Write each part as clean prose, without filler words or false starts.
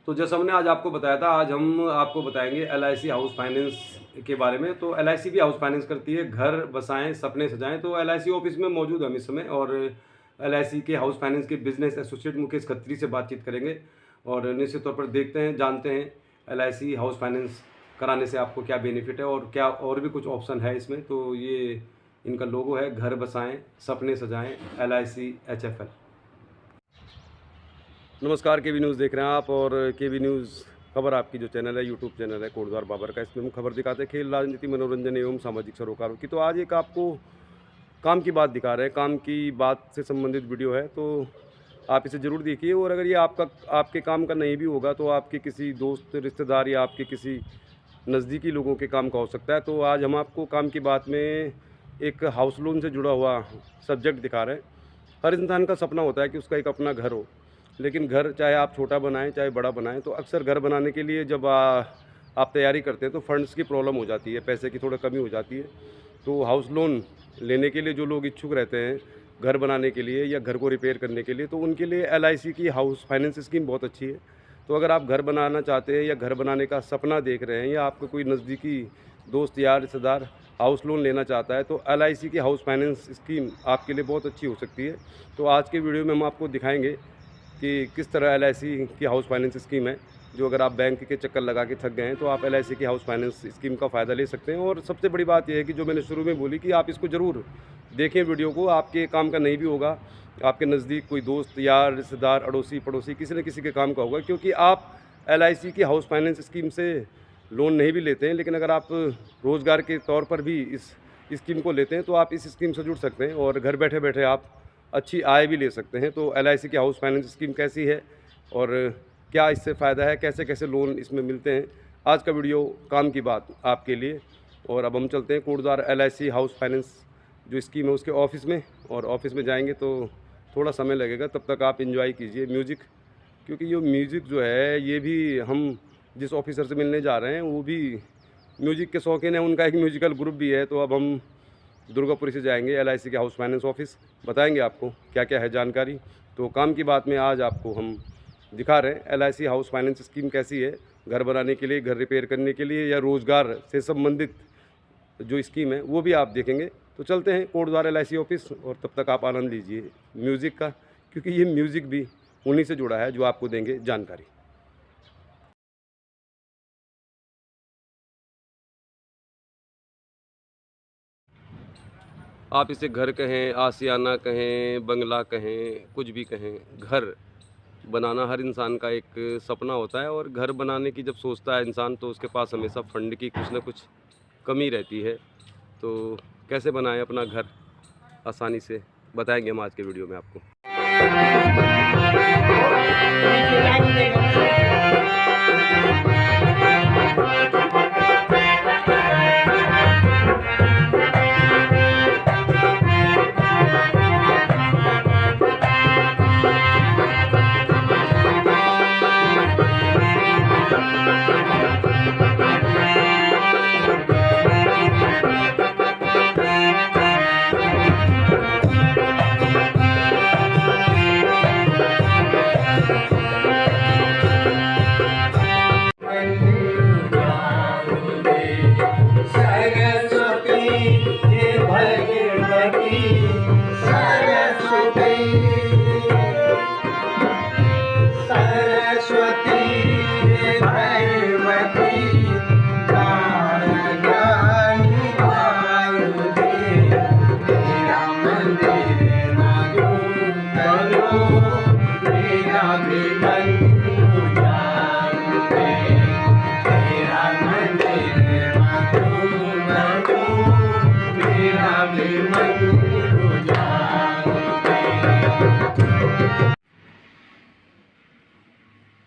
तो जैसा हमने आज आपको बताया था, आज हम आपको बताएंगे LIC हाउस फाइनेंस के बारे में। तो LIC भी हाउस फाइनेंस करती है, घर बसाएं सपने सजाएं। तो LIC ऑफिस में मौजूद हम इस समय, और LIC के हाउस फाइनेंस के बिजनेस एसोसिएट मुकेश खत्री से बातचीत करेंगे और निश्चित तौर पर देखते हैं, जानते हैं LIC हाउस फाइनेंस कराने से आपको क्या बेनिफिट है और क्या और भी कुछ ऑप्शन है इसमें। तो ये इनका लोगो है, घर बसाएं सपने सजाएं, LIC HFL। नमस्कार, केवी न्यूज़ देख रहे हैं आप, और केवी न्यूज़ खबर आपकी जो चैनल है, यूट्यूब चैनल है कोटद्वार बाबर का, इसमें हम खबर दिखाते हैं खेल, राजनीति, मनोरंजन एवं सामाजिक सरोकारों की। तो आज एक आपको काम की बात दिखा रहे हैं, काम की बात से संबंधित वीडियो है, तो आप इसे ज़रूर देखिए। और अगर ये आपके काम का नहीं भी होगा तो आपके किसी दोस्त रिश्तेदार या आपके किसी नज़दीकी लोगों के काम का हो सकता है। तो आज हम आपको काम की बात में एक हाउस लोन से जुड़ा हुआ सब्जेक्ट दिखा रहे हैं। हर इंसान का सपना होता है कि उसका एक अपना घर हो, लेकिन घर चाहे आप छोटा बनाएं चाहे बड़ा बनाएं, तो अक्सर घर बनाने के लिए जब आप तैयारी करते हैं तो फंड्स की प्रॉब्लम हो जाती है, पैसे की थोड़ा कमी हो जाती है। तो हाउस लोन लेने के लिए जो लोग इच्छुक रहते हैं घर बनाने के लिए या घर को रिपेयर करने के लिए, तो उनके लिए LIC की हाउस फाइनेंस स्कीम बहुत अच्छी है। तो अगर आप घर बनाना चाहते हैं या घर बनाने का सपना देख रहे हैं या आपका कोई नज़दीकी दोस्त या रिश्तेदार हाउस लोन लेना चाहता है, तो LIC की हाउस फाइनेंस स्कीम आपके लिए बहुत अच्छी हो सकती है। तो आज के वीडियो में हम आपको दिखाएंगे कि किस तरह LIC की हाउस फाइनेंस स्कीम है, जो अगर आप बैंक के चक्कर लगा के थक गए हैं तो आप LIC की हाउस फाइनेंस स्कीम का फ़ायदा ले सकते हैं। और सबसे बड़ी बात यह है कि जो मैंने शुरू में बोली कि आप इसको ज़रूर देखें वीडियो को, आपके काम का नहीं भी होगा, आपके नज़दीक कोई दोस्त या रिश्तेदार, अड़ोसी पड़ोसी, किसी न किसी के काम का होगा। क्योंकि आप LIC की हाउस फाइनेंस स्कीम से लोन नहीं भी लेते हैं, लेकिन अगर आप रोज़गार के तौर पर भी इस स्कीम को लेते हैं तो आप इस स्कीम से जुड़ सकते हैं और घर बैठे बैठे आप अच्छी आय भी ले सकते हैं। तो LIC की हाउस फाइनेंस स्कीम कैसी है और क्या इससे फ़ायदा है, कैसे कैसे लोन इसमें मिलते हैं, आज का वीडियो काम की बात आपके लिए। और अब हम चलते हैं कोटद्वार LIC हाउस फाइनेंस जो स्कीम है उसके ऑफिस में, और ऑफिस में जाएंगे तो थोड़ा समय लगेगा, तब तक आप एंजॉय कीजिए म्यूज़िक। क्योंकि ये म्यूज़िक जो है ये भी, हम जिस ऑफिसर से मिलने जा रहे हैं वो भी म्यूज़िक के शौकीन हैं, उनका एक म्यूज़िकल ग्रुप भी है। तो अब हम दुर्गापुरी से जाएंगे LIC के हाउस फाइनेंस ऑफिस, बताएंगे आपको क्या क्या है जानकारी। तो काम की बात में आज आपको हम दिखा रहे हैं LIC हाउस फाइनेंस स्कीम कैसी है, घर बनाने के लिए, घर रिपेयर करने के लिए या रोज़गार से संबंधित जो स्कीम है वो भी आप देखेंगे। तो चलते हैं कोटद्वार LIC ऑफिस, और तब तक आप आनंद लीजिए म्यूज़िक का, क्योंकि ये म्यूज़िक भी उन्हीं से जुड़ा है जो आपको देंगे जानकारी। आप इसे घर कहें, आशियाना कहें, बंगला कहें, कुछ भी कहें, घर बनाना हर इंसान का एक सपना होता है। और घर बनाने की जब सोचता है इंसान तो उसके पास हमेशा फंड की कुछ ना कुछ कमी रहती है। तो कैसे बनाएं अपना घर आसानी से, बताएंगे हम आज के वीडियो में आपको।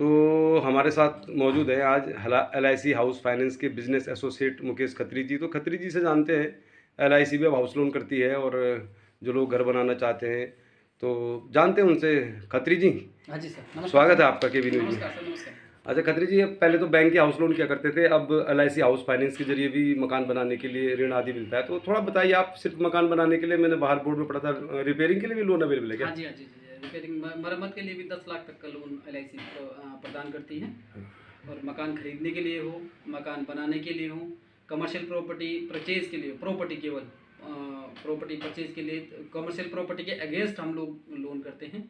तो हमारे साथ मौजूद है आज LIC हाउस फाइनेंस के बिजनेस एसोसिएट मुकेश खत्री जी। तो खत्री जी से जानते हैं LIC भी अब हाउस लोन करती है, और जो लोग घर बनाना चाहते हैं तो जानते हैं उनसे। खत्री जी, हाँ जी सर, स्वागत है आपका केवी न्यूज़ में। नमस्कार सर, नमस्कार। अच्छा खत्री जी, पहले तो बैंक के हाउस लोन किया करते थे, अब LIC हाउस फाइनेंस के जरिए भी मकान बनाने के लिए ऋण आदि मिलता है। तो थोड़ा बताइए, आप सिर्फ मकान बनाने के लिए, मैंने बाहर बोर्ड में पढ़ा था, रिपेयरिंग के लिए भी लोन अवेलेबल है क्या? हाँ जी, हाँ जी, रिपेयरिंग मरम्मत के लिए भी 10 लाख तक का लोन LIC प्रदान करती है। और मकान खरीदने के लिए हो, मकान बनाने के लिए हो, कमर्शियल प्रॉपर्टी परचेज के लिए, प्रॉपर्टी केवल प्रॉपर्टी परचेज के लिए, कमर्शियल प्रॉपर्टी के अगेंस्ट हम लोग लोन करते हैं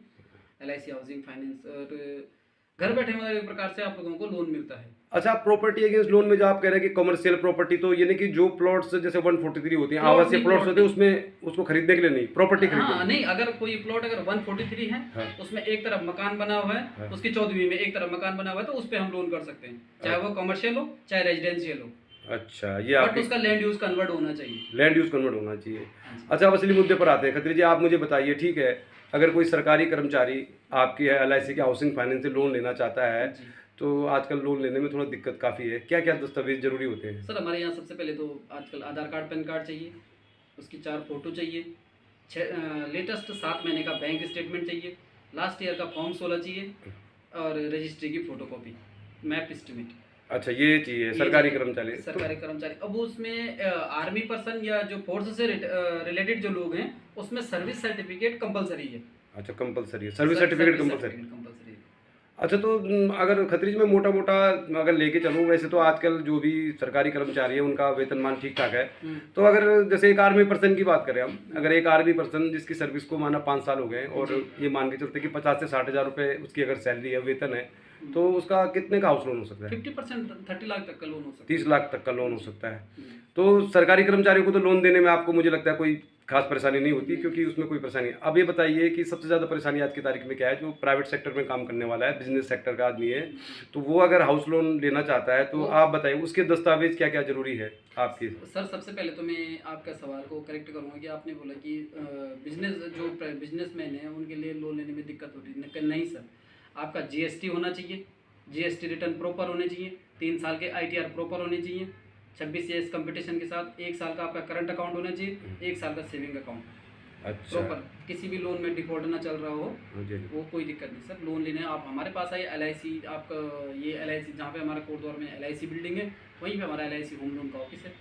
LIC हाउसिंग फाइनेंस। और घर बैठे मतलब एक प्रकार से आप लोगों को लोन मिलता है। अच्छा, प्रॉपर्टी अगेंस्ट लोन में जो आप कह रहे हैं कि कमर्शियल प्रॉपर्टी, तो यानी कि जो प्लॉट्स जैसे 143 होती हैं आवासीय प्लॉट्स होते हैं, उसमें उसको खरीदने के लिए नहीं, प्रॉपर्टी खरीदने। हाँ नहीं, अगर कोई प्लॉट अगर 143 है, हाँ। उसमें एक तरफ मकान बना हुआ है, हाँ। उसकी 14वीं में एक तरफ मकान बना हुआ है, तो उस पे हम लोन कर सकते हैं, चाहे वो कमर्शियल हो चाहे रेजिडेंशियल हो। अच्छा, ये बट आपकी उसका लैंड यूज कन्वर्ट होना चाहिए। लैंड यूज कन्वर्ट होना चाहिए। अच्छा, अब असली मुद्दे पर आते हैं। खत्री जी, आप मुझे बताइए, ठीक है, अगर कोई सरकारी कर्मचारी आपकी LIC के हाउसिंग फाइनेंस से लोन लेना चाहता है, जी। तो आजकल लोन लेने में थोड़ा दिक्कत काफ़ी है, क्या क्या दस्तावेज जरूरी होते हैं? सर हमारे यहाँ सबसे पहले तो आजकल आधार कार्ड, पैन कार्ड चाहिए, उसकी 4 फोटो चाहिए, लेटेस्ट 7 महीने का बैंक स्टेटमेंट चाहिए, लास्ट ईयर का फॉर्म 16 चाहिए, और रजिस्ट्री की फोटोकॉपी, मैप एस्टिमेट। अच्छा, ये चाहिए सरकारी कर्मचारी। सरकारी कर्मचारी। अब उसमें आर्मी पर्सन या जो फोर्स से रिलेटेड जो लोग हैं, उसमें सर्विस सर्टिफिकेट कंपलसरी है। अच्छा, कंपलसरी है, सर्विस सर्टिफिकेट कंपलसरी। कंपलसरी है। अच्छा, तो अगर खत्री जी में मोटा मोटा अगर लेके चलूँ, वैसे तो आजकल जो भी सरकारी कर्मचारी है उनका वेतनमान ठीक ठाक है, तो अगर जैसे एक आर्मी पर्सन की बात करें हम, अगर एक आर्मी पर्सन जिसकी सर्विस को माना 5 साल हो गए और ये मान के चलते कि 50 से 60 हज़ार रुपये उसकी अगर सैलरी है, वेतन है, तो उसका कितने का हाउस लोन हो सकता है? 50% 30 लाख तक का लोन हो सकता है। 30 लाख तक का लोन हो सकता है। तो सरकारी कर्मचारियों को तो लोन देने में आपको मुझे लगता है कोई खास परेशानी नहीं होती, क्योंकि उसमें कोई परेशानी है। अब ये बताइए कि सबसे ज़्यादा परेशानी आज की तारीख में क्या है? जो प्राइवेट सेक्टर में काम करने वाला है, बिजनेस सेक्टर का आदमी है, तो वो अगर हाउस लोन लेना चाहता है, तो आप बताइए उसके दस्तावेज क्या क्या जरूरी है आपके? सर सबसे पहले तो मैं आपका सवाल को करेक्ट करूंगा कि आपने बोला कि बिजनेसमैन है उनके लिए लोन लेने में दिक्कत होती है। नहीं सर, आपका GST होना चाहिए, GST रिटर्न प्रॉपर होने चाहिए, 3 साल के ITR प्रॉपर होने चाहिए, 26 ईयर्स कंपटीशन के साथ, 1 साल का आपका करंट अकाउंट होना चाहिए, 1 साल का सेविंग अकाउंट। अच्छा, प्रॉपर किसी भी लोन में डिफॉल्ट ना चल रहा हो, वो कोई दिक्कत नहीं सर। लोन लेने आप हमारे पास आइए, LIC आपका ये LIC जहाँ पे हमारा कोटद्वार में LIC बिल्डिंग है, वहीं पे हमारा LIC होम लोन का ऑफिस है।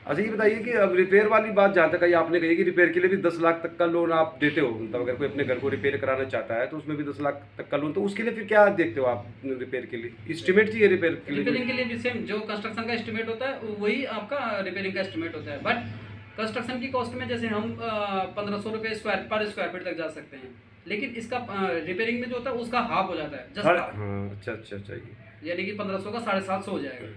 अच्छा, ये बताइए कि अब रिपेयर वाली बात जहाँ तक आई, आपने कही कि रिपेयर के लिए भी 10 लाख तक का लोन आप देते हो, मतलब अगर कोई अपने घर को रिपेयर कराना चाहता है तो उसमें भी 10 लाख तक का लोन, तो उसके लिए फिर क्या देखते हो आप? रिपेयर के लिए एस्टिमेट चाहिए? रिपेयर के लिए रिपेयरिंग के लिए भी सेम जो कंस्ट्रक्शन का एस्टिमेट होता है वही आपका रिपेयरिंग का एस्टिमेट होता है। बट कंस्ट्रक्शन की कॉस्ट में जैसे हम 1500 रुपये पर स्क्वायर फीट तक जा सकते हैं, लेकिन इसका रिपेयरिंग में जो होता है उसका हाफ हो जाता है, जस्ट हाफ। हाँ, अच्छा अच्छा अच्छा, यानी कि 1500 का 750 हो जाएगा,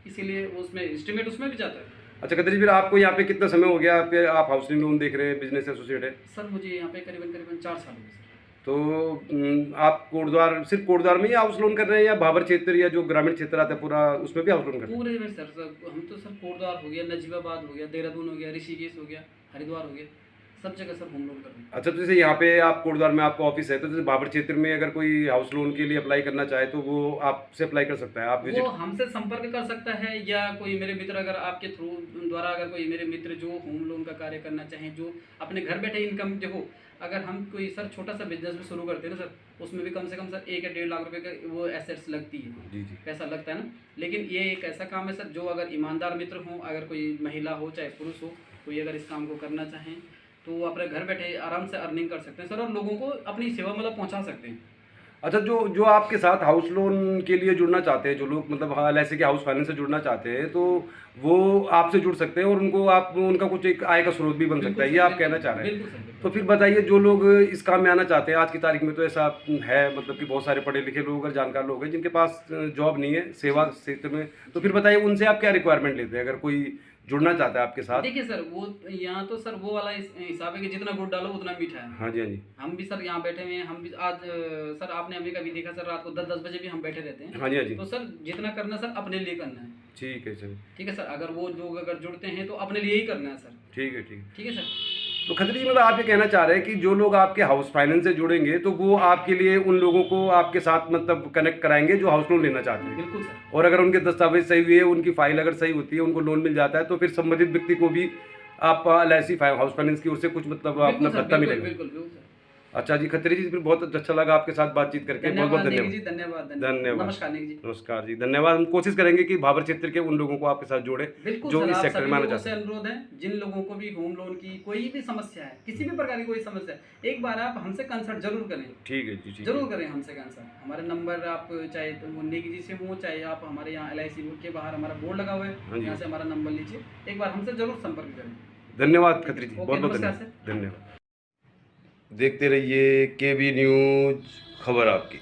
इसीलिए उसमें एस्टिमेट उसमें भी जाता है। अच्छा खत्री जी, फिर आपको यहाँ पे कितना समय हो गया आप हाउसिंग लोन देख रहे हैं, बिजनेस एसोसिएट है? सर मुझे यहाँ पे करीबन 4 साल हो गए सर। तो आप कोटद्वार, सिर्फ कोटद्वार में ही हाउस लोन कर रहे हैं या भाबर क्षेत्र या जो ग्रामीण क्षेत्र आता है पूरा उसमें भी हाउस लोन कर रहे हैं? पूरे में सर हम तो सर कोटद्वार हो गया, नजीबाबाद हो गया, देहरादून हो गया, ऋषिकेश हो गया, हरिद्वार हो गया, सब जगह सर होम लोन कर रहे हैं। अच्छा, तो जैसे यहाँ पे आप कोटद्वार में आपका ऑफिस है, तो जैसे भाबर क्षेत्र में अगर कोई हाउस लोन के लिए अप्लाई करना चाहे तो वो आपसे अप्लाई कर सकता है? आप वो हमसे संपर्क कर सकता है, या कोई मेरे मित्र अगर आपके थ्रू द्वारा अगर कोई मेरे मित्र जो होम लोन का कार्य करना चाहें, जो अपने घर बैठे इनकम देखो, अगर हम कोई सर छोटा सा बिजनेस भी शुरू करते हैं ना सर, उसमें भी कम से कम सर 1 या 1.5 लाख रुपए का वो एसेट्स लगती है, जी जी, पैसा लगता है ना। लेकिन ये एक ऐसा काम है सर, जो अगर ईमानदार मित्र हो, अगर कोई महिला हो चाहे पुरुष हो, कोई अगर इस काम को करना चाहें तो वो अपने घर बैठे आराम से अर्निंग कर सकते हैं सर, और लोगों को अपनी सेवा मतलब पहुंचा सकते हैं। अच्छा, जो आपके साथ हाउस लोन के लिए जुड़ना चाहते हैं, जो लोग मतलब LIC के हाउस फाइनेंस से जुड़ना चाहते हैं, तो वो आपसे जुड़ सकते हैं और उनको आप उनका कुछ एक आय का स्रोत भी बन सकता है, ये आप कहना चाह रहे हैं? बिल्कुल सर। तो फिर बताइए, जो लोग इस काम में आना चाहते हैं आज की तारीख में, तो ऐसा है मतलब कि बहुत सारे पढ़े लिखे लोग और जानकार लोग हैं जिनके पास जॉब नहीं है सेवा क्षेत्र में, तो फिर बताइए उनसे आप क्या रिक्वायरमेंट लेते हैं अगर कोई जुड़ना चाहता है आपके साथ? देखिए सर, वो यहाँ तो सर वो वाला हिसाब है कि जितना गुड़ डालो उतना मीठा है। हाँ जी, हाँ जी। हम भी सर यहाँ बैठे हुए हैं, हम भी आज सर आपने हमें कभी देखा सर रात को 10 बजे भी हम बैठे रहते हैं। हाँ जी, हाँ जी। तो सर जितना करना सर अपने लिए करना है। ठीक है सर। ठीक है सर, अगर वो लोग अगर जुड़ते हैं तो अपने लिए ही करना है सर। ठीक है, ठीक है। ठीक है सर। तो खत्री जी, मतलब आप ये कहना चाह रहे हैं कि जो लोग आपके हाउस फाइनेंस से जुड़ेंगे तो वो आपके लिए उन लोगों को आपके साथ मतलब कनेक्ट कराएंगे जो हाउस लोन लेना चाहते हैं? बिल्कुल सर। और अगर उनके दस्तावेज सही हुए, उनकी फाइल अगर सही होती है, उनको लोन मिल जाता है, तो फिर संबंधित व्यक्ति को भी आप LIC हाउस फाइनेंस की ओर से कुछ मतलब अपना भत्ता मिलेगा? बिल्कुल बिल्कुल सर। अच्छा जी, खत्री जी, फिर बहुत अच्छा लगा आपके साथ बातचीत करके। बहुत बहुत नेगी धन्यवाद। जी, धन्यवाद धन्यवाद। नमस्कार नेगी जी। नमस्कार जी, धन्यवाद। हम कोशिश करेंगे कि भाबर क्षेत्र के उन लोगों को आपके साथ जोड़ें बिल्कुल जो सर, इस आप सेक्टर सभी में आना लोगों चाहते से हैं। अनुरोध है, जिन लोगों को भी होम लोन की कोई भी समस्या है, किसी भी प्रकार की कोई समस्या है, एक बार आप हमसे कंसल्ट जरूर करें। ठीक है जी, ठीक है। जरूर करें हमसे कंसल्ट। हमारे नंबर आप चाहे तो नेगी जी से हो, चाहे आप हमारे यहाँ LIC के बाहर हमारा बोर्ड लगा हुआ है, हाँ जी। यहाँ से हमारा नंबर लीजिए, एक बार हमसे जरूर संपर्क करें। धन्यवाद खत्री जी, ओके, बहुत बहुत नमस्कार धन्यवाद। सर। धन्यवाद। देखते रहिए KB न्यूज़, खबर आपकी।